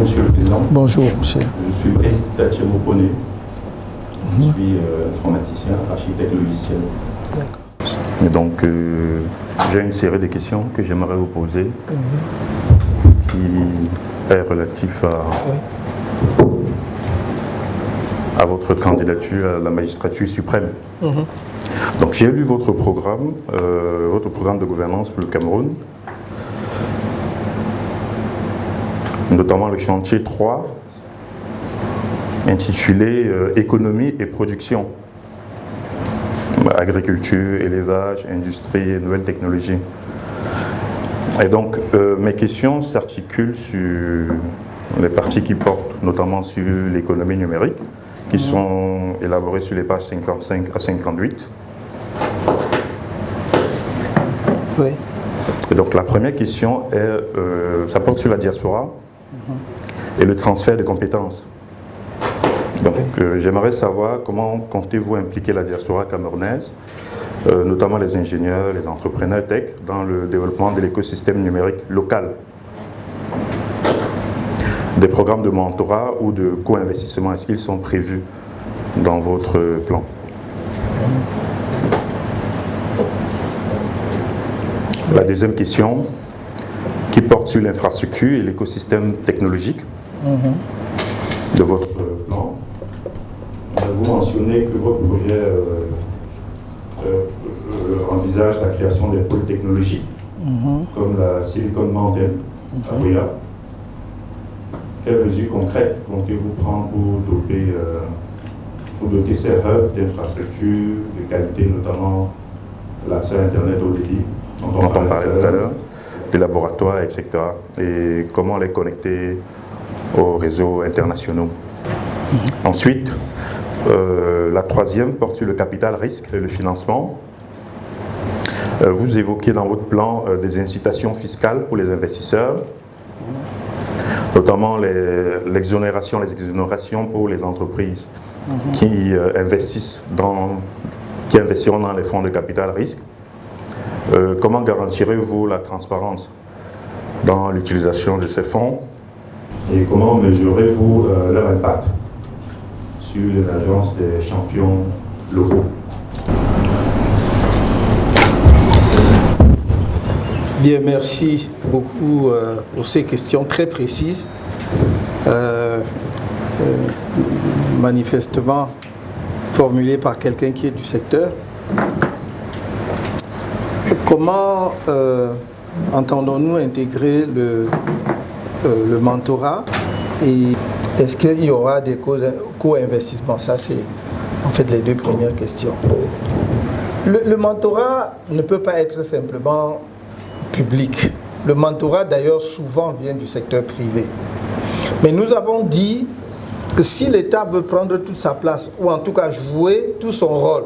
Monsieur le Président. Bonjour, monsieur. Je suis Brice Tachemopone. Je suis informaticien, architecte logiciel. D'accord. Et donc, j'ai une série de questions que j'aimerais vous poser qui est relative à votre candidature à la magistrature suprême. Donc, j'ai lu votre programme de gouvernance pour le Cameroun, notamment le chantier 3, intitulé Économie et production, agriculture, élevage, industrie et nouvelles technologies. Et donc, mes questions s'articulent sur les parties qui portent notamment sur l'économie numérique, qui sont élaborées sur les pages 55 à 58. Oui. Et donc, la première question est, ça porte sur la diaspora et le transfert de compétences. Donc, j'aimerais savoir comment comptez-vous impliquer la diaspora camerounaise, notamment les ingénieurs, les entrepreneurs tech, dans le développement de l'écosystème numérique local. Des programmes de mentorat ou de co-investissement, est-ce qu'ils sont prévus dans votre plan? La deuxième question, qui porte sur l'infrastructure et l'écosystème technologique de votre plan. Vous mentionnez que votre projet envisage la création des pôles technologiques, comme la Silicon Mountain à Bria. Quelles mesures concrètes comptez-vous prendre pour doter ces hubs d'infrastructures de qualité, notamment l'accès à Internet au débit, dont on parlait tout à l'heure, des laboratoires, etc. Et comment les connecter aux réseaux internationaux. Ensuite, la troisième porte sur le capital risque et le financement. Vous évoquez dans votre plan des incitations fiscales pour les investisseurs, notamment les exonérations pour les entreprises qui investiront dans les fonds de capital risque. Comment garantirez-vous la transparence dans l'utilisation de ces fonds? Et comment mesurez-vous leur impact sur l'émergence des champions locaux? Bien, merci beaucoup pour ces questions très précises. Manifestement formulées par quelqu'un qui est du secteur. Comment entendons-nous intégrer le mentorat et est-ce qu'il y aura des co-investissements? Ça, c'est en fait les deux premières questions. Le mentorat ne peut pas être simplement public. Le mentorat, d'ailleurs, souvent vient du secteur privé. Mais nous avons dit que si l'État veut prendre toute sa place, ou en tout cas jouer tout son rôle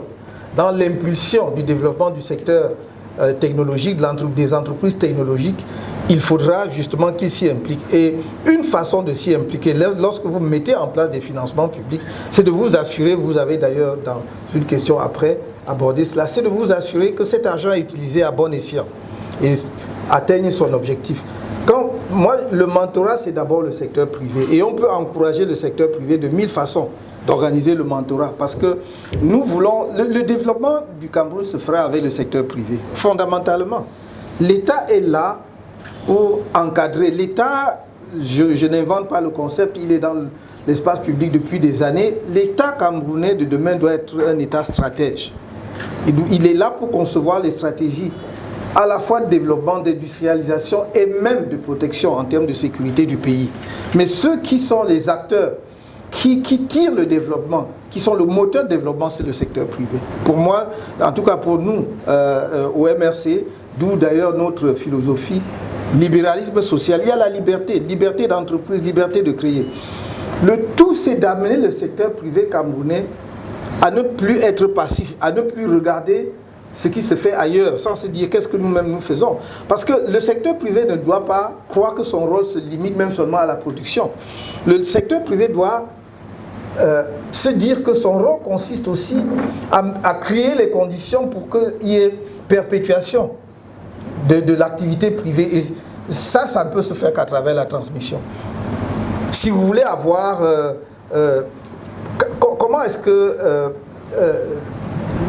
dans l'impulsion du développement du secteur technologique, des entreprises technologiques, il faudra justement qu'ils s'y impliquent. Et une façon de s'y impliquer, lorsque vous mettez en place des financements publics, c'est de vous assurer, vous avez d'ailleurs dans une question après abordé cela, c'est de vous assurer que cet argent est utilisé à bon escient et atteigne son objectif. Moi, le mentorat, c'est d'abord le secteur privé. Et on peut encourager le secteur privé de 1000 façons d'organiser le mentorat. Parce que nous voulons... Le développement du Cameroun se fera avec le secteur privé. Fondamentalement, l'État est là pour encadrer. L'État, je n'invente pas le concept, il est dans l'espace public depuis des années. L'État camerounais de demain doit être un État stratège. Il est là pour concevoir les stratégies à la fois de développement, d'industrialisation et même de protection en termes de sécurité du pays. Mais ceux qui sont les acteurs qui tirent le développement, qui sont le moteur de développement, c'est le secteur privé. Pour moi, en tout cas pour nous, au MRC, d'où d'ailleurs notre philosophie, libéralisme social, il y a la liberté d'entreprise, liberté de créer. Le tout, c'est d'amener le secteur privé camerounais à ne plus être passif, à ne plus regarder ce qui se fait ailleurs, sans se dire qu'est-ce que nous-mêmes nous faisons. Parce que le secteur privé ne doit pas croire que son rôle se limite même seulement à la production. Le secteur privé doit se dire que son rôle consiste aussi à créer les conditions pour qu'il y ait perpétuation de l'activité privée. Et ça ne peut se faire qu'à travers la transmission. Si vous voulez avoir... comment est-ce que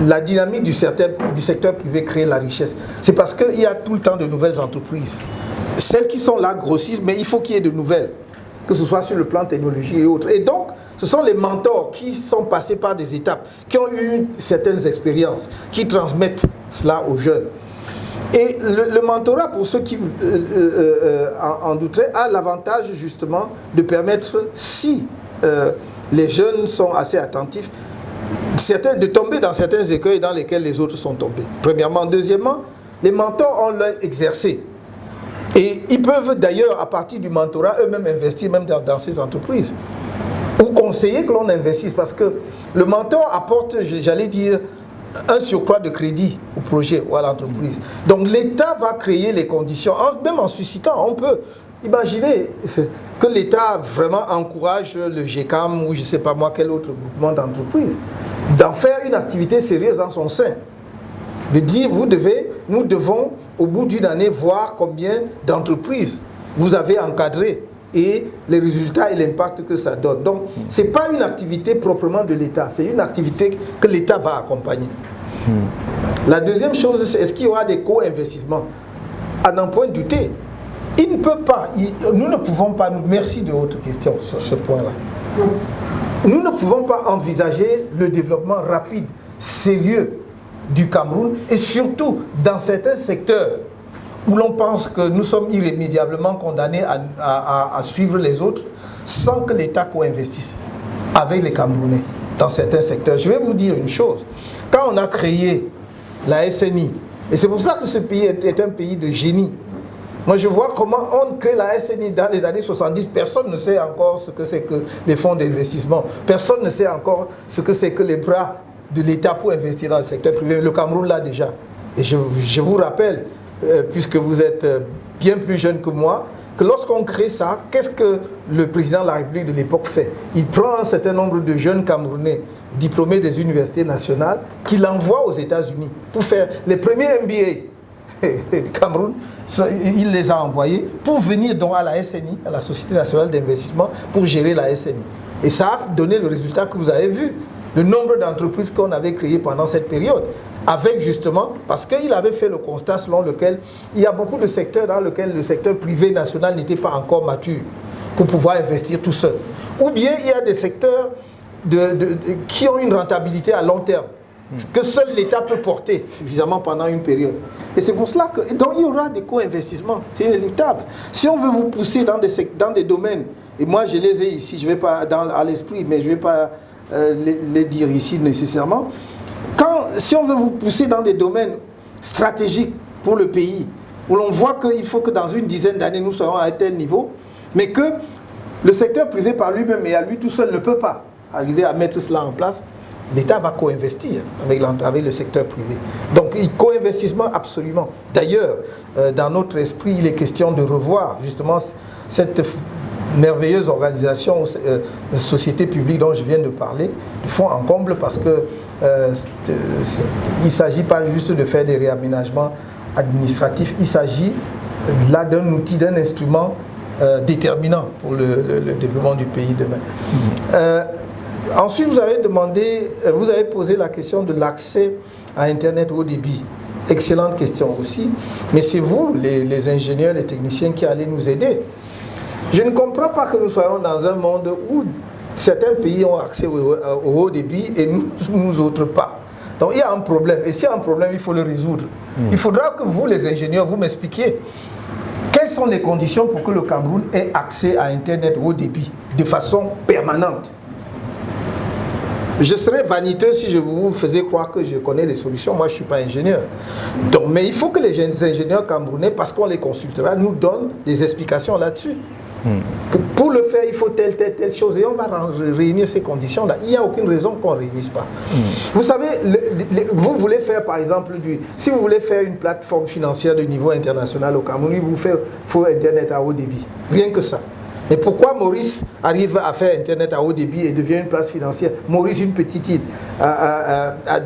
la dynamique du secteur privé crée la richesse? C'est parce qu'il y a tout le temps de nouvelles entreprises. Celles qui sont là grossissent, mais il faut qu'il y ait de nouvelles, que ce soit sur le plan technologique et autres. Et donc, ce sont les mentors qui sont passés par des étapes, qui ont eu certaines expériences, qui transmettent cela aux jeunes. Et le mentorat, pour ceux qui en douteraient, a l'avantage justement de permettre, si les jeunes sont assez attentifs, de tomber dans certains écueils dans lesquels les autres sont tombés. Premièrement. Deuxièmement, les mentors ont leur exercé. Et ils peuvent d'ailleurs, à partir du mentorat, eux-mêmes investir même dans ces entreprises. Ou conseiller que l'on investisse, parce que le mentor apporte, j'allais dire, un surcroît de crédit au projet ou à l'entreprise. Donc l'État va créer les conditions, même en suscitant, on peut imaginer que l'État vraiment encourage le GECAM ou je ne sais pas moi quel autre groupement d'entreprises d'en faire une activité sérieuse en son sein. De dire, nous devons au bout d'une année voir combien d'entreprises vous avez encadrées et les résultats et l'impact que ça donne. Donc, ce n'est pas une activité proprement de l'État, c'est une activité que l'État va accompagner. La deuxième chose, c'est est-ce qu'il y aura des co-investissements? À n'en point douter. Il ne peut pas, nous ne pouvons pas, merci de votre question sur ce point-là. Nous ne pouvons pas envisager le développement rapide, sérieux du Cameroun et surtout dans certains secteurs où l'on pense que nous sommes irrémédiablement condamnés à suivre les autres sans que l'État co-investisse avec les Camerounais dans certains secteurs. Je vais vous dire une chose. Quand on a créé la SNI, et c'est pour ça que ce pays est un pays de génie. Moi, je vois comment on crée la SNI dans les années 70. Personne ne sait encore ce que c'est que les fonds d'investissement. Personne ne sait encore ce que c'est que les bras de l'État pour investir dans le secteur privé. Le Cameroun l'a déjà. Et je vous rappelle, puisque vous êtes bien plus jeune que moi, que lorsqu'on crée ça, qu'est-ce que le président de la République de l'époque fait? Il prend un certain nombre de jeunes Camerounais diplômés des universités nationales qu'il envoie aux États-Unis pour faire les premiers MBA du Cameroun. Il les a envoyés pour venir donc à la SNI, à la Société nationale d'investissement, pour gérer la SNI. Et ça a donné le résultat que vous avez vu, le nombre d'entreprises qu'on avait créées pendant cette période. Avec justement, parce qu'il avait fait le constat selon lequel il y a beaucoup de secteurs dans lesquels le secteur privé national n'était pas encore mature pour pouvoir investir tout seul. Ou bien il y a des secteurs qui ont une rentabilité à long terme, que seul l'État peut porter suffisamment pendant une période. Et c'est pour cela que donc il y aura des co-investissements, c'est inéluctable. Si on veut vous pousser dans des domaines, et moi je les ai ici, je ne vais pas à l'esprit, mais je ne vais pas les dire ici nécessairement. Si on veut vous pousser dans des domaines stratégiques pour le pays, où l'on voit qu'il faut que dans une dizaine d'années nous soyons à un tel niveau, mais que le secteur privé par lui-même et à lui tout seul ne peut pas arriver à mettre cela en place, l'État va co-investir avec le secteur privé. Donc, co-investissement absolument. D'ailleurs, dans notre esprit, il est question de revoir justement cette merveilleuse organisation, société publique dont je viens de parler, de fond en comble, parce que il ne s'agit pas juste de faire des réaménagements administratifs, il s'agit là d'un outil, d'un instrument déterminant pour le développement du pays demain. Ensuite, vous avez posé la question de l'accès à Internet haut débit. Excellente question aussi, mais c'est vous, les ingénieurs, les techniciens, qui allez nous aider. Je ne comprends pas que nous soyons dans un monde où certains pays ont accès au haut débit et nous autres pas. Donc il y a un problème. Et s'il y a un problème, il faut le résoudre. Il faudra que vous, les ingénieurs, vous m'expliquiez quelles sont les conditions pour que le Cameroun ait accès à Internet haut débit de façon permanente. Je serais vaniteux si je vous faisais croire que je connais les solutions. Moi, je ne suis pas ingénieur. Donc, mais il faut que les ingénieurs camerounais, parce qu'on les consultera, nous donnent des explications là-dessus. Pour le faire, il faut telle chose. Et on va réunir ces conditions-là. Il n'y a aucune raison qu'on ne réunisse pas. Vous savez, vous voulez faire, par exemple, si vous voulez faire une plateforme financière de niveau international au Cameroun, il vous faut Internet à haut débit. Rien que ça. Mais pourquoi Maurice arrive à faire Internet à haut débit et devient une place financière? Maurice, une petite île,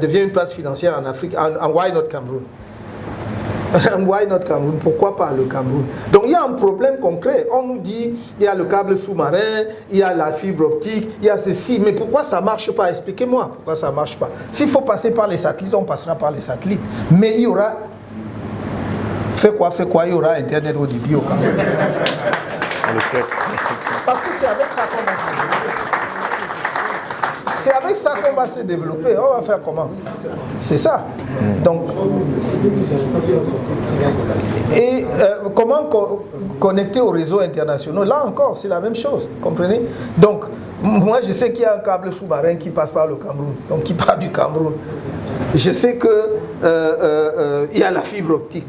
devient une place financière en Afrique, en Why Not Cameroun? Why not Cameroun? Pourquoi pas le Cameroun? Donc il y a un problème concret. On nous dit il y a le câble sous-marin, il y a la fibre optique, il y a ceci. Mais pourquoi ça ne marche pas? Expliquez-moi pourquoi ça ne marche pas. S'il faut passer par les satellites, on passera par les satellites. Mais il y aura... Fait quoi, il y aura Internet au début au Cameroun. Parce que c'est avec ça qu'on va se développer. C'est avec ça qu'on va se développer. On va faire comment? C'est ça. Donc, et comment connecter aux réseaux internationaux? Là encore, c'est la même chose. Comprenez? Donc, moi, je sais qu'il y a un câble sous-marin qui passe par le Cameroun, donc qui part du Cameroun. Je sais qu'il y a la fibre optique.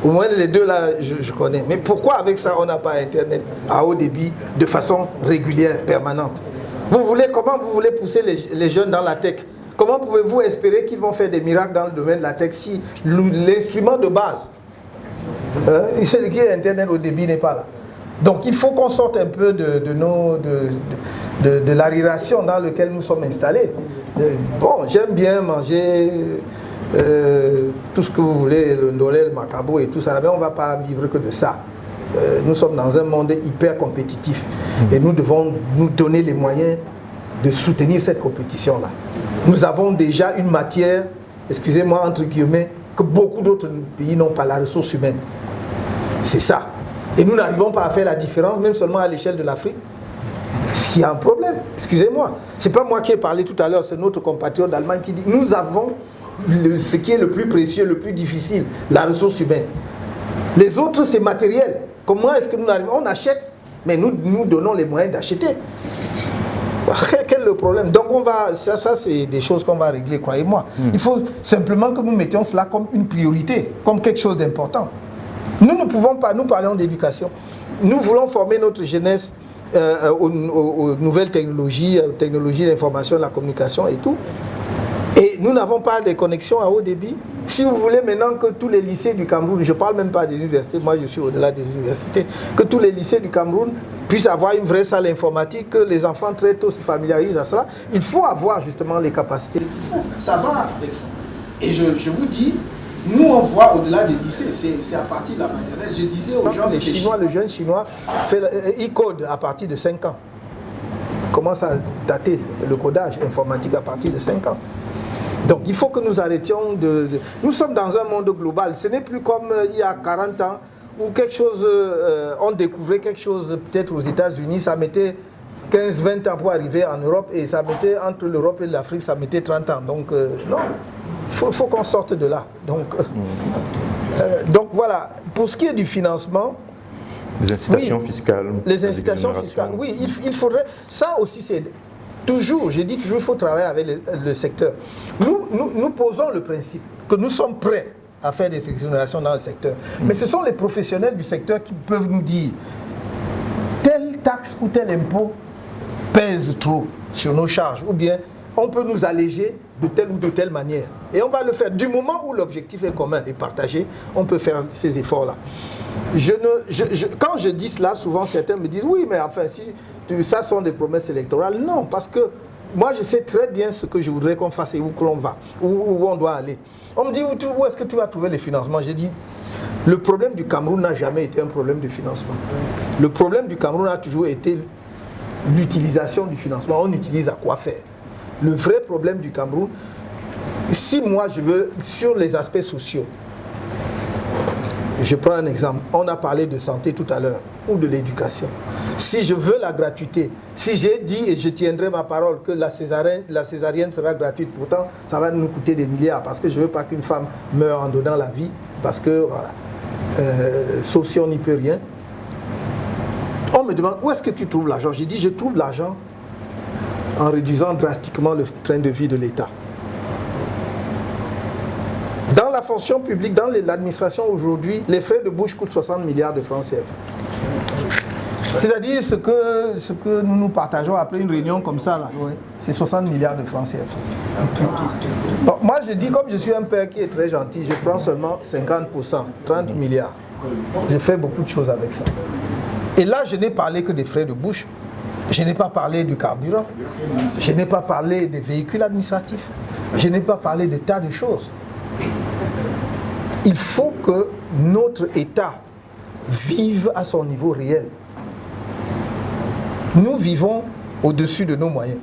Au moins les deux là, je connais. Mais pourquoi avec ça, on n'a pas Internet à haut débit de façon régulière, permanente? Comment vous voulez pousser les jeunes dans la tech? Comment pouvez-vous espérer qu'ils vont faire des miracles dans le domaine de la tech si l'instrument de base, qui est Internet au débit, n'est pas là? Donc il faut qu'on sorte un peu de l'arriération dans laquelle nous sommes installés. Bon, j'aime bien manger tout ce que vous voulez, le ndolé, le macabo et tout ça, mais on ne va pas vivre que de ça. Nous sommes dans un monde hyper compétitif et nous devons nous donner les moyens de soutenir cette compétition-là. Nous avons déjà une matière, excusez-moi, entre guillemets, que beaucoup d'autres pays n'ont pas, la ressource humaine. C'est ça. Et nous n'arrivons pas à faire la différence, même seulement à l'échelle de l'Afrique. Il y a un problème, excusez-moi. Ce n'est pas moi qui ai parlé tout à l'heure, c'est notre compatriote d'Allemagne qui dit nous avons ce qui est le plus précieux, le plus difficile, la ressource humaine. Les autres, c'est matériel. Comment est-ce que nous arrivons? On achète, mais nous donnons les moyens d'acheter. Quel est le problème? Donc ça c'est des choses qu'on va régler, croyez-moi. Il faut simplement que nous mettions cela comme une priorité, comme quelque chose d'important. Nous ne pouvons pas, nous parlons d'éducation. Nous voulons former notre jeunesse aux nouvelles technologies, aux technologies de l'information, de la communication et tout. Et nous n'avons pas de connexions à haut débit. Si vous voulez maintenant que tous les lycées du Cameroun, je ne parle même pas des universités, moi je suis au-delà des universités, que tous les lycées du Cameroun puissent avoir une vraie salle informatique, que les enfants très tôt se familiarisent à cela, il faut avoir justement les capacités. Ça va avec ça. Et je vous dis, nous on voit au-delà des lycées, c'est à partir de la maternelle. Je disais aux gens, le jeune chinois, il code à partir de 5 ans. Commence à dater le codage informatique à partir de 5 ans. Donc il faut que nous arrêtions de... Nous sommes dans un monde global. Ce n'est plus comme il y a 40 ans où quelque chose, on découvrait quelque chose peut-être aux États-Unis, ça mettait 15-20 ans pour arriver en Europe et ça mettait entre l'Europe et l'Afrique, ça mettait 30 ans. Donc non, il faut qu'on sorte de là. Donc voilà, pour ce qui est du financement... Les incitations fiscales. Les incitations fiscales, oui, il faudrait... Ça aussi c'est... Toujours, j'ai dit toujours, il faut travailler avec le secteur. Nous posons le principe que nous sommes prêts à faire des exonérations dans le secteur. Mais ce sont les professionnels du secteur qui peuvent nous dire telle taxe ou tel impôt pèse trop sur nos charges, ou bien on peut nous alléger de telle ou de telle manière. Et on va le faire. Du moment où l'objectif est commun et partagé, on peut faire ces efforts-là. Quand je dis cela, souvent certains me disent oui, mais enfin, ça sont des promesses électorales. Non, parce que moi je sais très bien ce que je voudrais qu'on fasse et où l'on va, où on doit aller. On me dit où est-ce que tu vas trouver les financements? J'ai dit le problème du Cameroun n'a jamais été un problème de financement. Le problème du Cameroun a toujours été l'utilisation du financement. On utilise à quoi faire? Le vrai problème du Cameroun, si moi je veux, sur les aspects sociaux, je prends un exemple, on a parlé de santé tout à l'heure, ou de l'éducation. Si je veux la gratuité, si j'ai dit et je tiendrai ma parole que la césarienne sera gratuite, pourtant ça va nous coûter des milliards, parce que je ne veux pas qu'une femme meure en donnant la vie, parce que voilà, sauf si on n'y peut rien. On me demande où est-ce que tu trouves l'argent? J'ai dit je trouve l'argent en réduisant drastiquement le train de vie de l'État. Dans la fonction publique, dans l'administration aujourd'hui, les frais de bouche coûtent 60 milliards de francs CFA. C'est-à-dire ce que nous partageons après une réunion comme ça, là, c'est 60 milliards de francs CFA. Bon, moi je dis, comme je suis un père qui est très gentil, je prends seulement 50%, 30 milliards. Je fais beaucoup de choses avec ça. Et là, je n'ai parlé que des frais de bouche. Je n'ai pas parlé du carburant. Je n'ai pas parlé des véhicules administratifs. Je n'ai pas parlé de tas de choses. il faut que notre État vive à son niveau réel. Nous vivons au-dessus de nos moyens.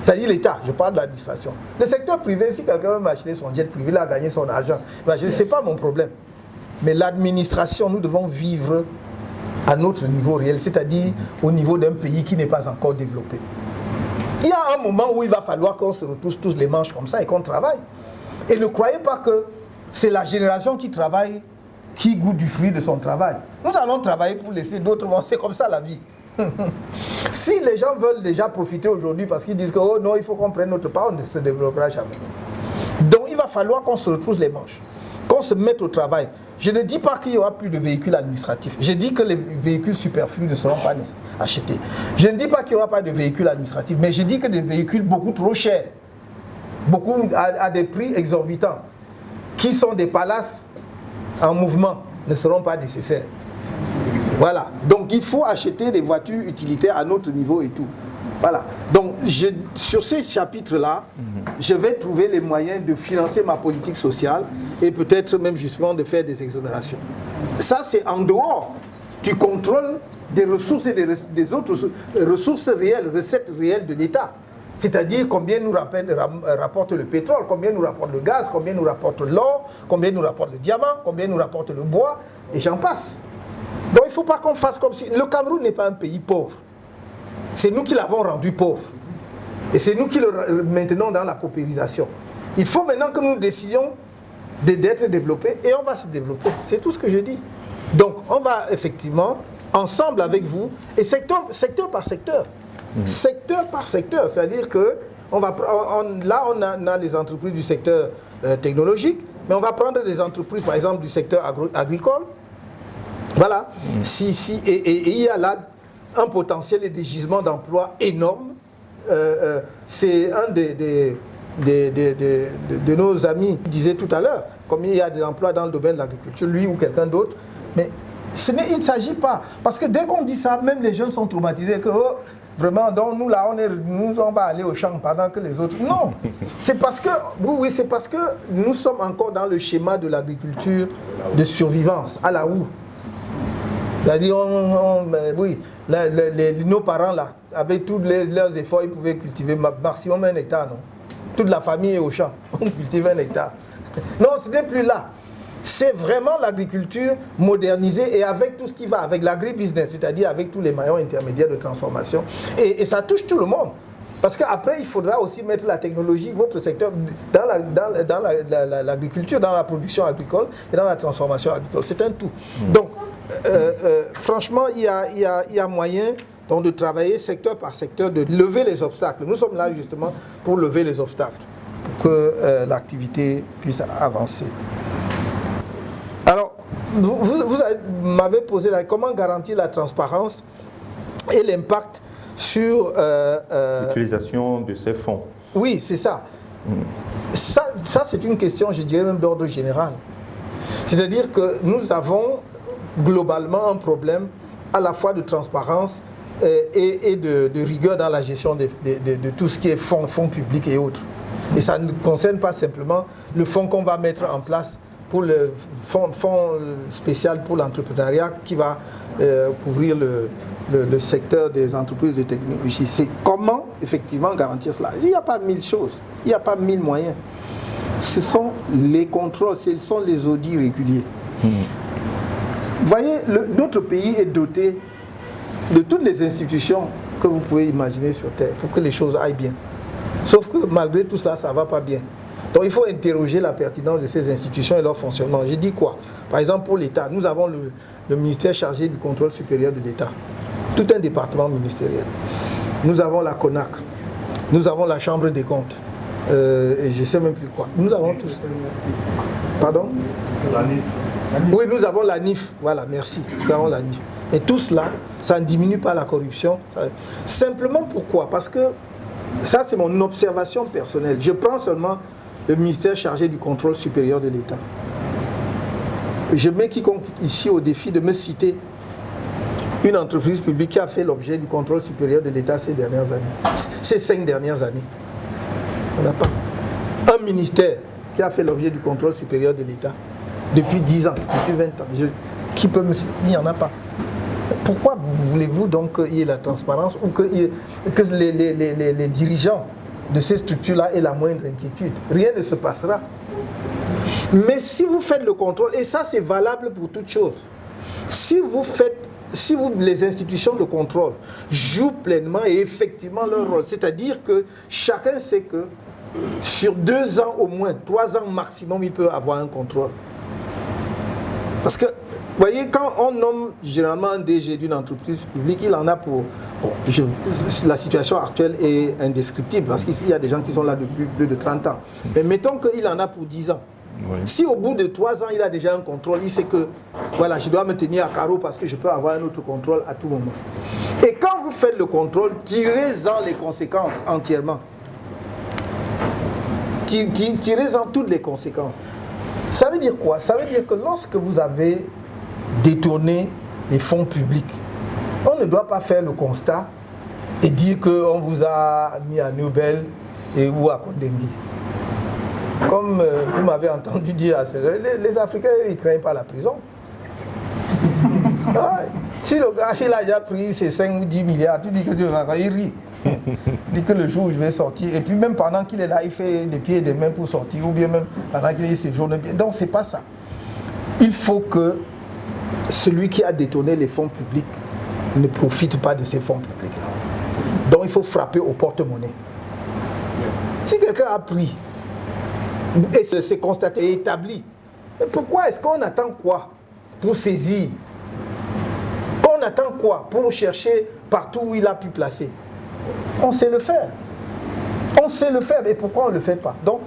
C'est-à-dire l'État, je parle de l'administration. Le secteur privé, si quelqu'un veut m'acheter son jet privé, il a gagné son argent. Ce n'est pas mon problème. Mais l'administration, nous devons vivre à notre niveau réel, c'est-à-dire au niveau d'un pays qui n'est pas encore développé. Il y a un moment où il va falloir qu'on se retrousse tous les manches comme ça et qu'on travaille. Et ne croyez pas que c'est la génération qui travaille qui goûte du fruit de son travail. Nous allons travailler pour laisser d'autres, c'est comme ça la vie. Si les gens veulent déjà profiter aujourd'hui parce qu'ils disent que oh non, il faut qu'on prenne notre part, on ne se développera jamais. Donc il va falloir qu'on se retrousse les manches, qu'on se mette au travail. Je ne dis pas qu'il n'y aura plus de véhicules administratifs. Je dis que les véhicules superflus ne seront pas achetés. Je ne dis pas qu'il n'y aura pas de véhicules administratifs, mais je dis que des véhicules beaucoup trop chers, beaucoup à des prix exorbitants, qui sont des palaces en mouvement, ne seront pas nécessaires. Voilà. Donc il faut acheter des voitures utilitaires à notre niveau et tout. Voilà. Donc sur ces chapitres-là, je vais trouver les moyens de financer ma politique sociale et peut-être même justement de faire des exonérations. Ça, c'est en dehors du contrôle des ressources et des autres ressources réelles, recettes réelles de l'État. C'est-à-dire combien nous rapporte le pétrole, combien nous rapporte le gaz, combien nous rapporte l'or, combien nous rapporte le diamant, combien nous rapporte le bois, et j'en passe. Donc il ne faut pas qu'on fasse comme si... Le Cameroun n'est pas un pays pauvre. C'est nous qui l'avons rendu pauvre. Et c'est nous qui le maintenons dans la paupérisation. Il faut maintenant que nous décidions d'être développés et on va se développer. C'est tout ce que je dis. Donc on va effectivement, ensemble avec vous, et secteur par secteur. Secteur par secteur. C'est-à-dire que on a les entreprises du secteur technologique, mais on va prendre des entreprises, par exemple, du secteur agricole. Voilà. Et il y a là un potentiel et des gisements d'emplois énormes. C'est un de nos amis qui disait tout à l'heure, comme il y a des emplois dans le domaine de l'agriculture, lui ou quelqu'un d'autre. Mais il ne s'agit pas. Parce que dès qu'on dit ça, même les jeunes sont traumatisés que vraiment, donc nous là, on va aller au champ pendant que les autres. Non. C'est parce que, c'est parce que nous sommes encore dans le schéma de l'agriculture de survivance, à la houe. C'est-à-dire, nos parents là, avec tous leurs efforts, ils pouvaient cultiver maximum 1 hectare, non? Toute la famille est au champ, on cultive 1 hectare. Non, ce n'est plus là. C'est vraiment l'agriculture modernisée et avec tout ce qui va, avec l'agribusiness, c'est-à-dire avec tous les maillons intermédiaires de transformation. Et ça touche tout le monde. Parce qu'après, il faudra aussi mettre la technologie, votre secteur, dans l'agriculture, dans la production agricole et dans la transformation agricole. C'est un tout. Donc, franchement, il y a moyen donc, de travailler secteur par secteur, de lever les obstacles. Nous sommes là justement pour lever les obstacles, pour que l'activité puisse avancer. Alors, vous m'avez posé comment garantir la transparence et l'impact sur... l'utilisation de ces fonds. Oui, c'est ça. Ça c'est une question, je dirais même d'ordre général. C'est-à-dire que nous avons globalement un problème à la fois de transparence et de rigueur dans la gestion de tout ce qui est fonds publics et autres. Et ça ne concerne pas simplement le fonds qu'on va mettre en place pour le fonds spécial pour l'entrepreneuriat qui va couvrir le secteur des entreprises de technologie. C'est comment effectivement garantir cela. Il n'y a pas 1000 choses, il n'y a pas 1000 moyens. Ce sont les contrôles, ce sont les audits réguliers. Vous voyez, notre pays est doté de toutes les institutions que vous pouvez imaginer sur Terre pour que les choses aillent bien. Sauf que malgré tout cela, ça ne va pas bien. Donc il faut interroger la pertinence de ces institutions et leur fonctionnement. J'ai dit quoi? Par exemple, pour l'État, nous avons le ministère chargé du contrôle supérieur de l'État. Tout un département ministériel. Nous avons la CONAC. Nous avons la Chambre des comptes. Et je ne sais même plus quoi. Nous avons tous. Pardon? La NIF. Oui, nous avons la NIF. Voilà, merci. Nous avons la NIF. Et tout cela, ça ne diminue pas la corruption. Simplement pourquoi? Parce que ça, c'est mon observation personnelle. Je prends seulement le ministère chargé du contrôle supérieur de l'État. Je mets quiconque ici au défi de me citer une entreprise publique qui a fait l'objet du contrôle supérieur de l'État ces dernières années. Ces 5 dernières années. On n'a pas. Un ministère qui a fait l'objet du contrôle supérieur de l'État. depuis 10 ans, depuis 20 ans. Qui peut me citer? Il n'y en a pas. Pourquoi voulez-vous donc qu'il y ait la transparence ou que les dirigeants de ces structures-là aient la moindre inquiétude? Rien ne se passera. Mais si vous faites le contrôle, et ça c'est valable pour toute chose, si les institutions de contrôle jouent pleinement et effectivement leur rôle, c'est-à-dire que chacun sait que sur 2 ans au moins, 3 ans maximum, il peut avoir un contrôle. Parce que, vous voyez, quand on nomme généralement un DG d'une entreprise publique, il en a pour... Bon, la situation actuelle est indescriptible, parce qu'il y a des gens qui sont là depuis plus de 30 ans. Mais mettons qu'il en a pour 10 ans. Oui. Si au bout de 3 ans, il a déjà un contrôle, il sait que, voilà, je dois me tenir à carreau parce que je peux avoir un autre contrôle à tout moment. Et quand vous faites le contrôle, tirez-en les conséquences entièrement. Tirez-en toutes les conséquences. Ça veut dire quoi? Ça veut dire que lorsque vous avez détourné les fonds publics, on ne doit pas faire le constat et dire qu'on vous a mis à Nobel ou à Kondengi. Comme vous m'avez entendu dire, les Africains, ils ne craignent pas la prison. Si le gars, il a déjà pris ses 5 ou 10 milliards, tu dis que Dieu va, il rit. Il dit que le jour où je vais sortir, et puis même pendant qu'il est là, il fait des pieds et des mains pour sortir, ou bien même pendant qu'il est séjourné. Donc c'est pas ça. Il faut que celui qui a détourné les fonds publics ne profite pas de ces fonds publics. Donc il faut frapper au porte-monnaie. Si quelqu'un a pris, et c'est constaté et établi, mais pourquoi est-ce qu'on attend quoi pour saisir? On attend quoi pour chercher partout où il a pu placer? On sait le faire. On sait le faire, mais pourquoi on ne le fait pas? Donc,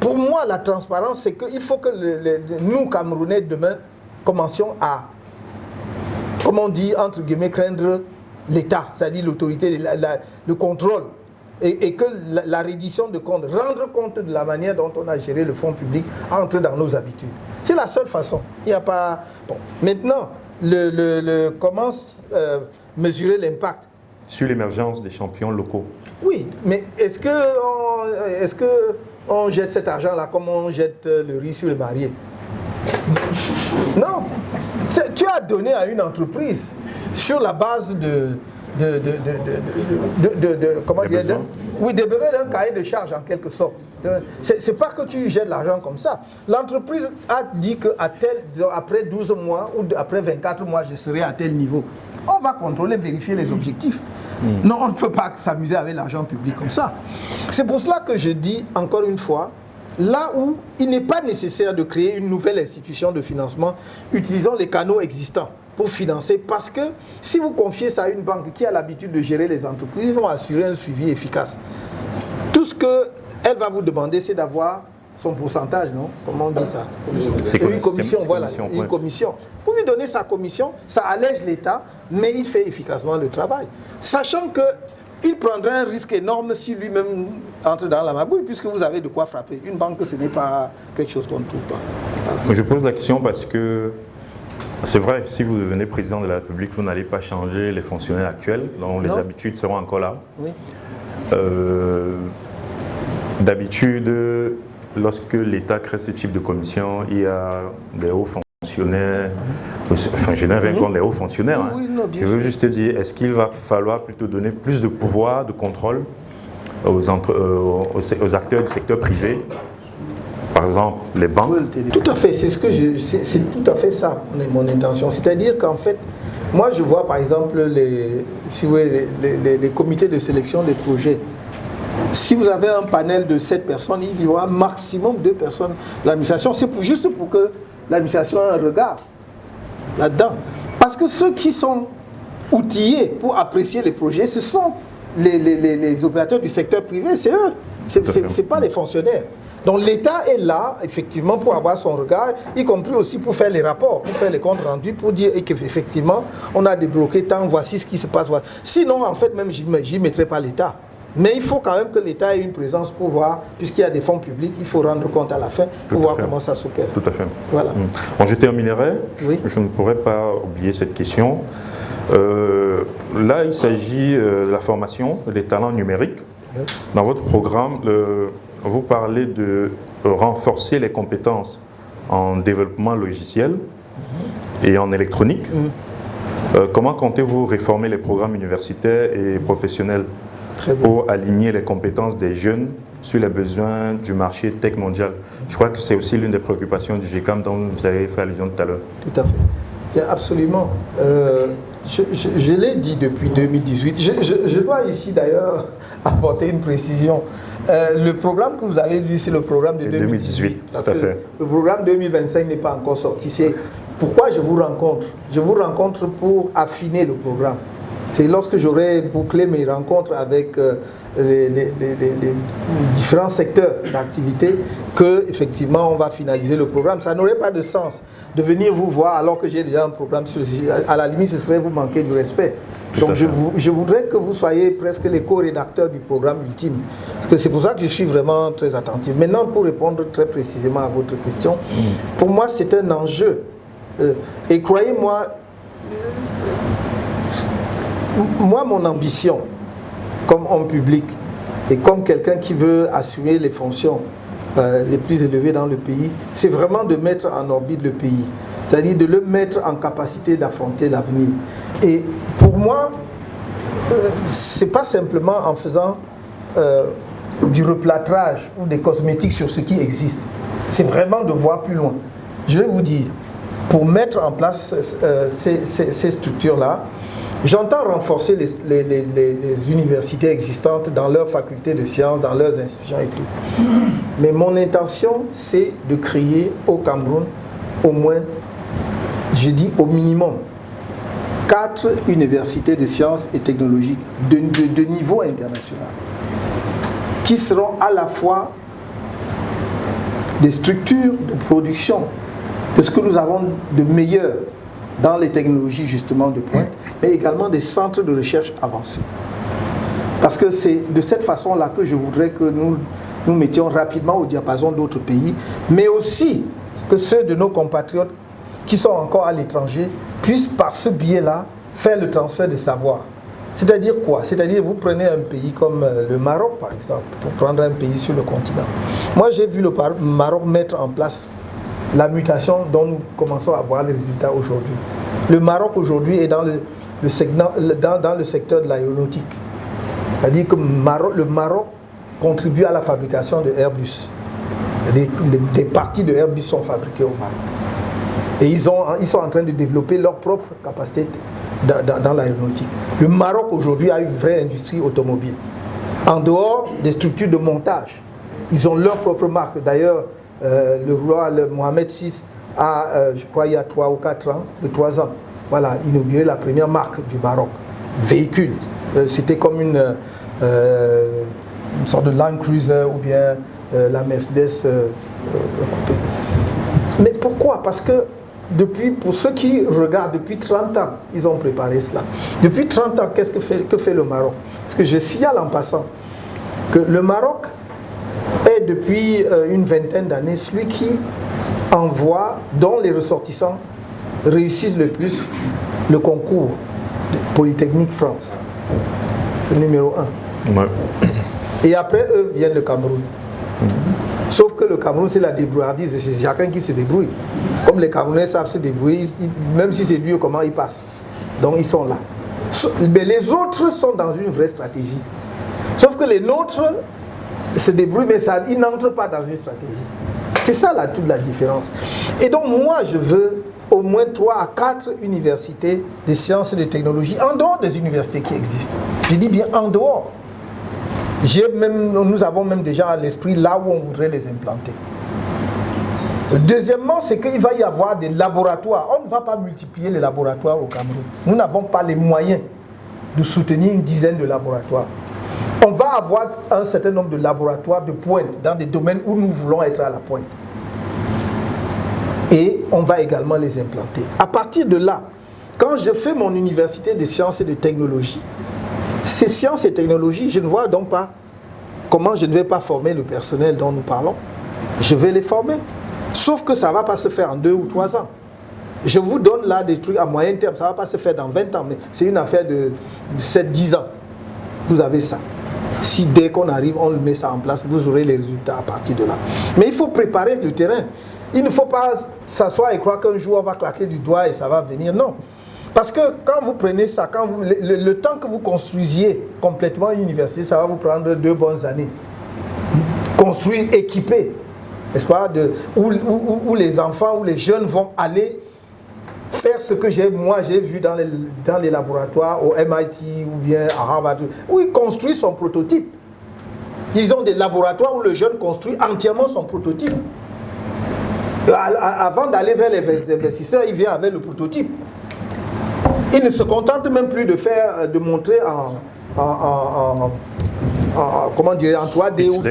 pour moi, la transparence, c'est qu'il faut que nous, Camerounais, demain, commencions à, comme on dit, entre guillemets, craindre l'État, c'est-à-dire l'autorité, le contrôle, et que la reddition de comptes, rendre compte de la manière dont on a géré le fonds public, entre dans nos habitudes. C'est la seule façon. Il n'y a pas... Bon. Maintenant, comment mesurer l'impact? Sur l'émergence des champions locaux. Oui, mais est-ce qu'on jette cet argent-là comme on jette le riz sur le marié? Non. Tu as donné à une entreprise sur la base comment dire, oui, des besoins d'un cahier de charge en quelque sorte. C'est pas que tu jettes l'argent comme ça. L'entreprise a dit qu'après 12 mois ou après 24 mois, je serai à tel niveau. On va contrôler, vérifier les objectifs. Non, on ne peut pas s'amuser avec l'argent public comme ça. C'est pour cela que je dis encore une fois, là où il n'est pas nécessaire de créer une nouvelle institution de financement, utilisons les canaux existants pour financer, parce que si vous confiez ça à une banque qui a l'habitude de gérer les entreprises, ils vont assurer un suivi efficace. Tout ce qu'elle va vous demander, c'est d'avoir son pourcentage, non? Comment on dit ça? Une commission, voilà, une commission. Pour lui donner sa commission, ça allège l'État, mais il fait efficacement le travail. Sachant qu'il prendrait un risque énorme si lui-même entre dans la magouille, puisque vous avez de quoi frapper. Une banque, ce n'est pas quelque chose qu'on ne trouve pas. Voilà. Je pose la question parce que c'est vrai, si vous devenez président de la République, vous n'allez pas changer les fonctionnaires actuels, dont les habitudes seront encore là. Oui. D'habitude, lorsque l'État crée ce type de commission, il y a des hauts fonctionnaires, enfin je n'ai rien contre les hauts fonctionnaires, hein. Oui, non, je veux juste te dire, est-ce qu'il va falloir plutôt donner plus de pouvoir, de contrôle aux acteurs du secteur privé, par exemple les banques? Tout à fait, c'est tout à fait ça mon intention, c'est-à-dire qu'en fait, moi je vois par exemple les comités de sélection des projets. Si vous avez un panel de 7 personnes, il y aura maximum 2 personnes de l'administration. C'est juste pour que l'administration ait un regard là-dedans. Parce que ceux qui sont outillés pour apprécier les projets, ce sont les opérateurs du secteur privé, c'est eux. C'est pas les fonctionnaires. Donc l'État est là, effectivement, pour avoir son regard, y compris aussi pour faire les rapports, pour faire les comptes rendus, pour dire qu'effectivement, on a débloqué tant, voici ce qui se passe. Sinon, en fait, même, j'y mettrai pas l'État. Mais il faut quand même que l'État ait une présence pour voir, puisqu'il y a des fonds publics, il faut rendre compte à la fin pour voir comment ça s'opère. Tout à fait. Voilà. Bon, je terminerai. Oui. Je ne pourrais pas oublier cette question. Là, il s'agit de la formation des talents numériques. Oui. Dans votre programme, vous parlez de renforcer les compétences en développement logiciel et en électronique. Comment comptez-vous réformer les programmes universitaires et professionnels pour aligner les compétences des jeunes sur les besoins du marché tech mondial? Je crois que c'est aussi l'une des préoccupations du GECAM dont vous avez fait allusion tout à l'heure. Tout à fait. Absolument. Je l'ai dit depuis 2018. Je dois ici d'ailleurs apporter une précision. Le programme que vous avez lu, c'est le programme de 2018. Tout à fait. Le programme 2025 n'est pas encore sorti. C'est pourquoi je vous rencontre. Je vous rencontre pour affiner le programme. C'est lorsque j'aurai bouclé mes rencontres avec les différents secteurs d'activité que effectivement on va finaliser le programme. Ça n'aurait pas de sens de venir vous voir alors que j'ai déjà un programme sur le sujet. À la limite, ce serait vous manquer du respect. Donc je voudrais que vous soyez presque les co-rédacteurs du programme ultime. Parce que c'est pour ça que je suis vraiment très attentif. Maintenant, pour répondre très précisément à votre question, pour moi c'est un enjeu. Et croyez-moi, mon ambition, comme homme public et comme quelqu'un qui veut assumer les fonctions les plus élevées dans le pays, c'est vraiment de mettre en orbite le pays, c'est-à-dire de le mettre en capacité d'affronter l'avenir. Et pour moi, c'est pas simplement en faisant du replâtrage ou des cosmétiques sur ce qui existe, c'est vraiment de voir plus loin. Je vais vous dire, pour mettre en place ces structures-là, j'entends renforcer les universités existantes dans leurs facultés de sciences, dans leurs institutions et tout. Mais mon intention, c'est de créer au Cameroun au moins, je dis au minimum, 4 universités de sciences et technologiques de niveau international, qui seront à la fois des structures de production de ce que nous avons de meilleur dans les technologies justement de pointe, mais également des centres de recherche avancés. Parce que c'est de cette façon-là que je voudrais que nous mettions rapidement au diapason d'autres pays, mais aussi que ceux de nos compatriotes qui sont encore à l'étranger puissent par ce biais-là faire le transfert de savoir. C'est-à-dire quoi? C'est-à-dire vous prenez un pays comme le Maroc par exemple, pour prendre un pays sur le continent. Moi j'ai vu le Maroc mettre en place la mutation dont nous commençons à voir les résultats aujourd'hui. Le Maroc aujourd'hui est dans le secteur de l'aéronautique. C'est-à-dire que le Maroc contribue à la fabrication de Airbus. Des parties de Airbus sont fabriquées au Maroc. Et ils sont en train de développer leur propre capacité dans l'aéronautique. Le Maroc aujourd'hui a une vraie industrie automobile. En dehors des structures de montage, ils ont leur propre marque. D'ailleurs, le roi Mohamed VI a, je crois il y a 3 ou 4 ans, 3 ans, voilà, inauguré la première marque du Maroc, véhicule. C'était comme une sorte de Land Cruiser ou bien la Mercedes coupée. Mais pourquoi? Parce que pour ceux qui regardent, depuis 30 ans, ils ont préparé cela. Depuis 30 ans, que fait le Maroc? Parce que je signale en passant que le Maroc est depuis une vingtaine d'années celui qui envoie, dont les ressortissants réussissent le plus le concours de Polytechnique France. C'est le numéro 1. Ouais. Et après eux viennent le Cameroun. Sauf que le Cameroun c'est la débrouillardise, c'est chacun qui se débrouille. Comme les Camerounais savent se débrouiller, même si c'est dur comment ils passent. Donc ils sont là. Mais les autres sont dans une vraie stratégie. Sauf que les nôtres se débrouillent, mais ils n'entrent pas dans une stratégie. C'est ça toute la différence. Et donc moi je veux au moins 3 à 4 universités de sciences et de technologies en dehors des universités qui existent. Je dis bien en dehors. Nous avons même déjà à l'esprit là où on voudrait les implanter. Deuxièmement, c'est qu'il va y avoir des laboratoires. On ne va pas multiplier les laboratoires au Cameroun. Nous n'avons pas les moyens de soutenir une dizaine de laboratoires. On va avoir un certain nombre de laboratoires de pointe dans des domaines où nous voulons être à la pointe. Et on va également les implanter. À partir de là, quand je fais mon université de sciences et de technologies, ces sciences et technologies, je ne vois donc pas comment je ne vais pas former le personnel dont nous parlons. Je vais les former. Sauf que ça ne va pas se faire en 2 ou 3 ans. Je vous donne là des trucs à moyen terme, ça ne va pas se faire dans 20 ans, mais c'est une affaire de 7-10 ans. Vous avez ça. Si dès qu'on arrive, on met ça en place, vous aurez les résultats à partir de là. Mais il faut préparer le terrain. Il ne faut pas s'asseoir et croire qu'un jour on va claquer du doigt et ça va venir. Non. Parce que quand vous prenez ça, le temps que vous construisiez complètement une université, ça va vous prendre 2 bonnes années. Construire, équiper, n'est-ce pas, où les enfants, où les jeunes vont aller faire ce que j'ai vu dans les laboratoires au MIT ou bien à Harvard, où ils construisent son prototype. Ils ont des laboratoires où le jeune construit entièrement son prototype. Avant d'aller vers les investisseurs, il vient avec le prototype. Il ne se contente même plus de montrer en 3D ou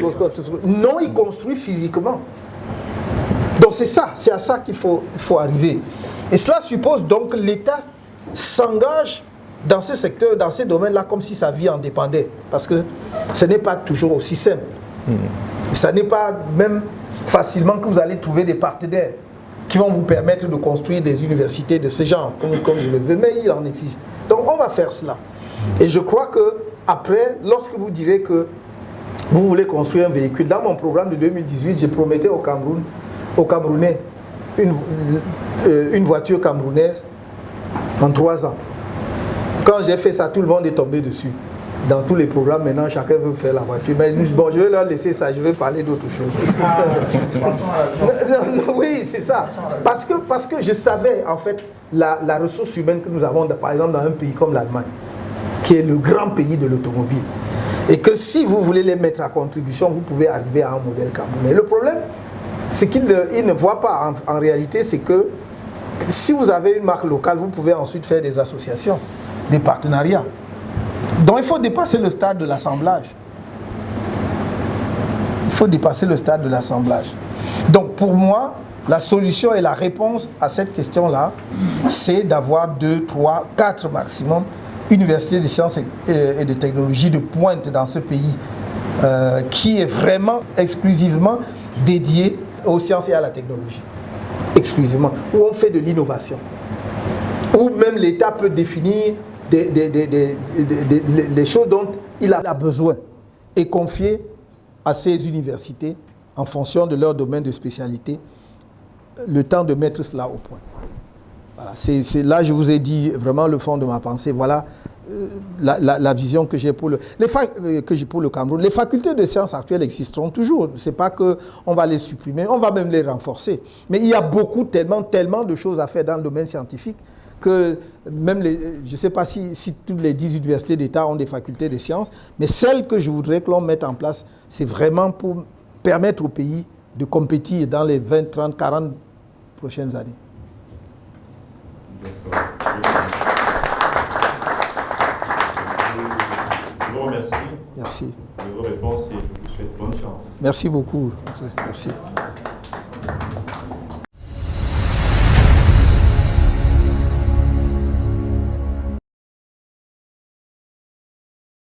non, il construit physiquement. Donc c'est à ça qu'il faut arriver. Et cela suppose donc que l'État s'engage dans ce secteur, dans ces domaines-là, comme si sa vie en dépendait. Parce que ce n'est pas toujours aussi simple. Ce n'est pas même facilement que vous allez trouver des partenaires qui vont vous permettre de construire des universités de ce genre, comme je le veux, mais il en existe. Donc on va faire cela. Et je crois que après, lorsque vous direz que vous voulez construire un véhicule, dans mon programme de 2018, j'ai promettais aux Camerounais une voiture camerounaise en 3 ans. Quand j'ai fait ça, tout le monde est tombé dessus. Dans tous les programmes, maintenant, chacun veut faire la voiture. Mais bon, je vais leur laisser ça, je vais parler d'autre chose. Oui, c'est ça. Parce que je savais, en fait, la ressource humaine que nous avons, par exemple, dans un pays comme l'Allemagne, qui est le grand pays de l'automobile. Et que si vous voulez les mettre à contribution, vous pouvez arriver à un modèle camerounais. Le problème, c'est qu'ils ne voient pas, en réalité, c'est que si vous avez une marque locale, vous pouvez ensuite faire des associations, des partenariats. Donc il faut dépasser le stade de l'assemblage. Il faut dépasser le stade de l'assemblage. Donc pour moi, la solution et la réponse à cette question-là, c'est d'avoir 2, 3, 4 maximum universités de sciences et de technologies de pointe dans ce pays qui est vraiment exclusivement dédié aux sciences et à la technologie. Exclusivement. Où on fait de l'innovation. Où même l'État peut définir les choses dont il a besoin et confier à ces universités, en fonction de leur domaine de spécialité, le temps de mettre cela au point. Voilà, c'est là, je vous ai dit vraiment le fond de ma pensée. Voilà la vision que j'ai pour le Cameroun. Les facultés de sciences actuelles existeront toujours. Ce n'est pas qu'on va les supprimer, on va même les renforcer. Mais il y a tellement de choses à faire dans le domaine scientifique que même je ne sais pas si toutes les 10 universités d'État ont des facultés de sciences, mais celles que je voudrais que l'on mette en place, c'est vraiment pour permettre au pays de compétir dans les 20, 30, 40 prochaines années. D'accord. Je vous remercie. Merci. De vos réponses et je vous souhaite bonne chance. Merci beaucoup. Merci.